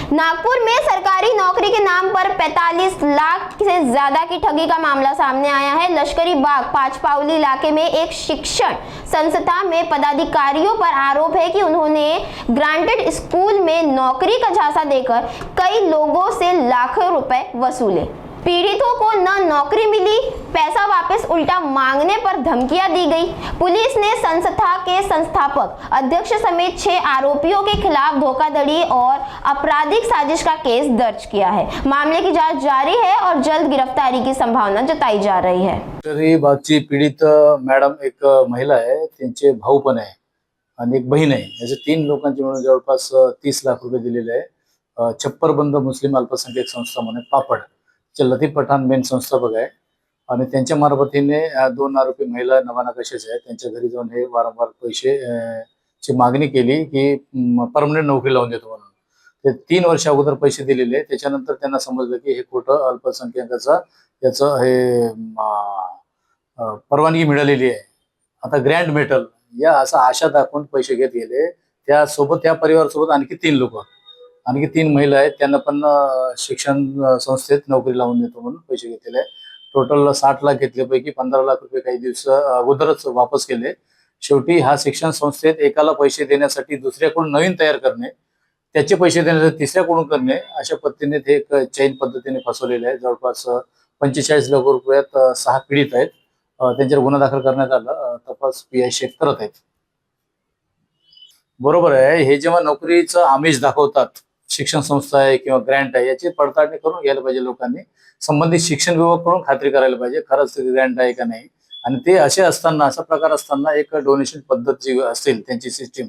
नागपुर में सरकारी नौकरी के नाम पर 45 लाख से ज्यादा की ठगी का मामला सामने आया है। लश्करी बाग पांचपावली इलाके में एक शिक्षण संस्था में पदाधिकारियों पर आरोप है कि उन्होंने ग्रांटेड स्कूल में नौकरी का झांसा देकर कई लोगों से लाखों रुपए वसूले। पीड़ितों को न नौकरी मिली, पैसा वापस उल्टा मांगने पर धमकियां दी गई। पुलिस ने संस्था के संस्थापक अध्यक्ष समेत 6 आरोपियों के खिलाफ धोखाधड़ी और आपराधिक साजिश का केस दर्ज किया है। मामले की जांच जारी है और जल्द गिरफ्तारी की संभावना जताई जा रही है। लष्करी बागची पीडित मॅडम एक महिला आहे, त्यांचे भाऊ पण आहे आणि एक बहीण आहे। याचे 3 लोकांचे मिळून जवळपास 30 लाख रुपये दिलेले आहे। छप्परबंद मुस्लिम अल्पसंख्याक संस्था म्हणून पापड लतीफ पठाण मेन संस्थापक आहे आणि त्यांच्या मार्फतीने 2 आरोपी महिला नवानकाशाच्या आहेत, त्यांच्या घरी जाऊन हे वारंवार पैसे ची मागणी केली की परमनंट नोकरी लावून देतो म्हणून। ते 3 वर्ष अगोदर पैसे दिलेले, त्याच्यानंतर त्यांना समजलं की हे खोटं अल्पसंख्याकाचा याचं हे परवानगी मिळालेली आहे, आता ग्रँड मेटल या असा आशा दाखवून पैसे घेत गेले। त्यासोबत त्या परिवारासोबत आणखी 3 महिला आहेत, त्यांना पण शिक्षण संस्थेत नोकरी लावून देतो म्हणून पैसे घेतलेले आहे। टोटल 60 लाख घेतल्यापैकी 15 लाख रुपये काही दिवस अगोदरच वापस केले। शेवटी हा शिक्षण संस्थेत एकाला पैसे देण्यासाठी दुसऱ्याकडून नवीन तयार करणे, त्याचे पैसे देण्यासाठी तिसऱ्याकडून करणे, अशा पद्धतीने ते एक चैन पद्धतीने फसवलेले आहे। जवळपास 45 लाख रुपयात 6 पीडित आहेत, त्यांच्यावर गुन्हा दाखल करण्यात आला। तपास पीआय शेख करत आहेत। बरोबर आहे, हे जेव्हा नोकरीचं आमिष दाखवतात, शिक्षण संस्था आहे किंवा ग्रँट आहे, याची पडताळणी करून घ्यायला पाहिजे लोकांनी। संबंधित शिक्षण विभागाकडून खात्री करायला पाहिजे खरंच ग्रँट आहे का नाही। आणि ते असे असताना, असा प्रकार असताना एक डोनेशन पद्धत जी असेल त्यांची सिस्टीम,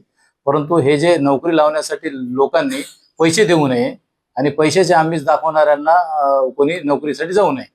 परंतु हे जे नोकरी लावण्यासाठी लोकांनी पैसे देऊ नये आणि पैशाचे आमिष दाखवणाऱ्यांना कोणी नोकरीसाठी जाऊ नये।